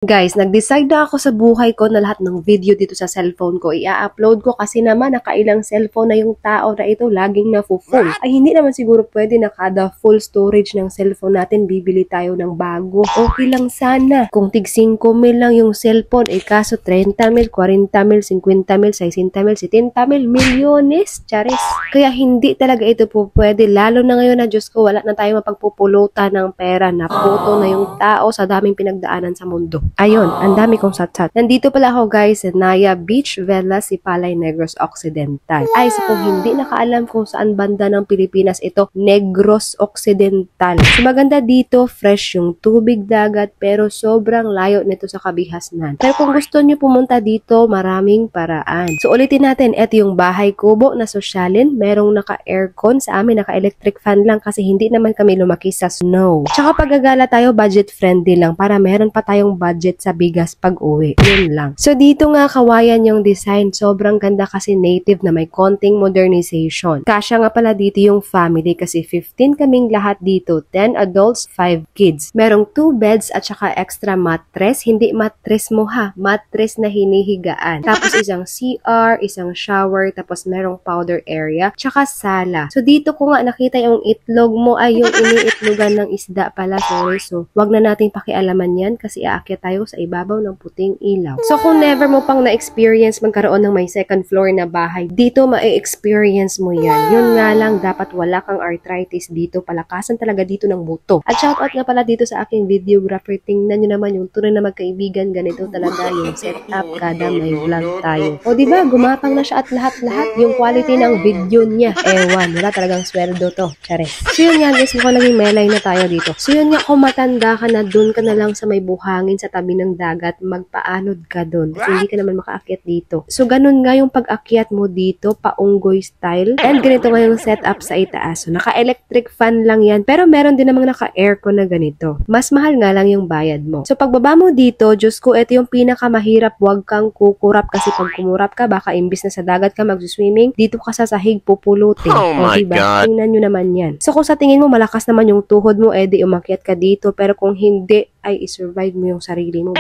Guys, nag-decide na ako sa buhay ko na lahat ng video dito sa cellphone ko i-upload ko kasi naman nakailang cellphone na yung tao na ito laging na-full. Ay hindi naman siguro pwede na kada full storage ng cellphone natin bibili tayo ng bago. Okay lang sana kung tig 5,000 lang yung cellphone kaso 30,000, 40,000, 50,000, 60,000, 70,000, milyones, charis. Kaya hindi talaga ito po pwede lalo na ngayon na Diyos ko wala na tayo mapagpupulutan ng pera na puto na yung tao sa daming pinagdaanan sa mundo. Ayun, ang dami kong satsat. Nandito pala ako guys sa Naya Beach, Vela, Sipalay, Negros Occidental. Ay, sa kung hindi nakaalam kung saan banda ng Pilipinas ito, Negros Occidental. So maganda dito, fresh yung tubig dagat, pero sobrang layo nito sa kabihasnan. Pero kung gusto nyo pumunta dito, maraming paraan. So ulitin natin, eto yung bahay kubo na sosyalin. Merong naka-aircon sa amin, naka-electric fan lang kasi hindi naman kami lumaki sa snow. Tsaka pagagala tayo, budget friendly lang para meron pa tayong budget sa bigas pag-uwi. Yun lang. So, dito nga kawayan yung design. Sobrang ganda kasi native na may konting modernization. Kasya nga pala dito yung family kasi 15 kaming lahat dito. 10 adults, 5 kids. Merong 2 beds at saka extra mattress. Hindi mattress mo ha. Mattress na hinihigaan. Tapos isang CR, isang shower, tapos merong powder area, tsaka sala. So, dito ko nga nakita yung itlog mo ay yung iniitlogan ng isda pala. Sorry. So, wag na natin pakialaman yan kasi aakyat tayo sa ibabaw ng puting ilaw. So, kung never mo pang na-experience magkaroon ng may second floor na bahay, dito ma-experience mo yan. Yun nga lang, dapat wala kang arthritis dito. Palakasan talaga dito ng buto. At shoutout nga pala dito sa aking videographer. Tingnan nyo naman yung tunay na magkaibigan. Ganito talaga yung setup kada may vlog tayo. O diba, gumapang na siya at lahat-lahat yung quality ng video niya. Ewan, wala talagang sweldo to. Chares. So yun nga guys, mukhang naging melay na tayo dito. So yun nga, kung matanda ka na, dun ka na lang sa may buhangin sa tabi ng dagat, magpaanod ka doon. Kasi hindi ka naman makaakyat dito. So, ganun nga yung pag-akyat mo dito, paunggoy style. And ganito nga yung setup sa itaas. So, naka-electric fan lang yan. Pero meron din namang naka-aircon na ganito. Mas mahal nga lang yung bayad mo. So, pagbaba mo dito, Diyos ko, ito yung pinakamahirap. Huwag kang kukurap kasi pag kumurap ka, baka imbis na sa dagat ka mag-swimming, dito ka sa sahig pupulutin. Oh my God. Tingnan nyo naman yan. So, kung sa tingin mo malakas naman yung tuhod mo, di umakyat ka dito. Pero kung hindi, ay i-survive mo yung sarili mo.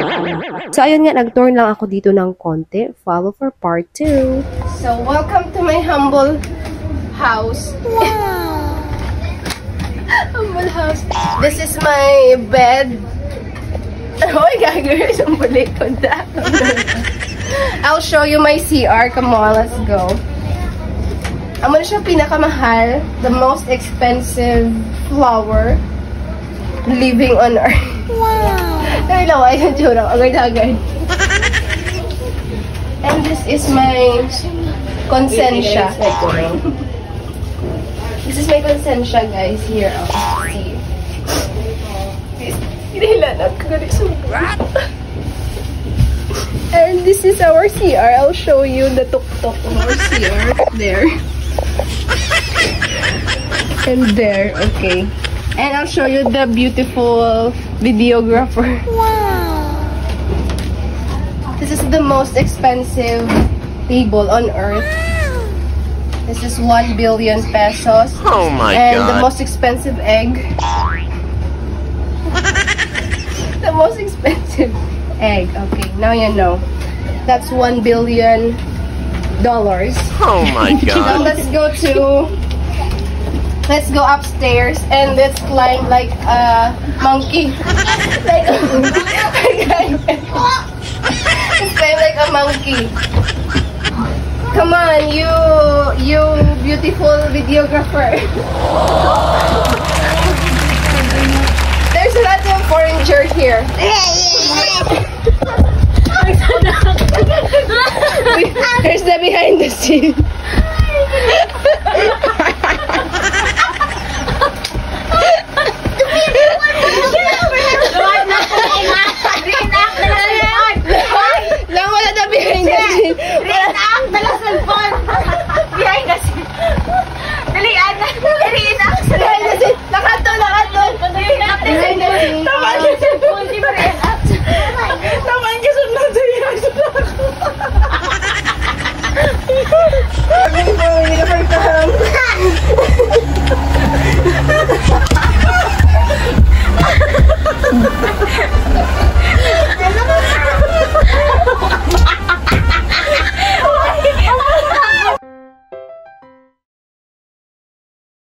So, ayun nga, nag-turn lang ako dito ng konti. Follow for part 2. So, welcome to my humble house. Wow! Humble house. This is my bed. Oh, gagawin yung balik ko na. I'll show you my CR. Come on, let's go. Ang muna siya pinakamahal, the most expensive flower living on earth. Wow! Nailawa yung tsura. Agad-agad. And this is my Consentia. This is my Consentia, guys. Here, see. Hinihilanag ko ganit sa And this is our CR. I'll show you the tuk-tuk of our CR. There. And there. Okay. And I'll show you the beautiful videographer. Wow! This is the most expensive table on earth. Wow. This is 1 billion pesos. Oh my God. And the most expensive egg. The most expensive egg. Okay, now you know. That's $1 billion. Oh my God. Now let's go upstairs and let's climb like a monkey. Let's climb like a monkey. Come on, you beautiful videographer. There's a lot of furniture here. There's the behind the scene.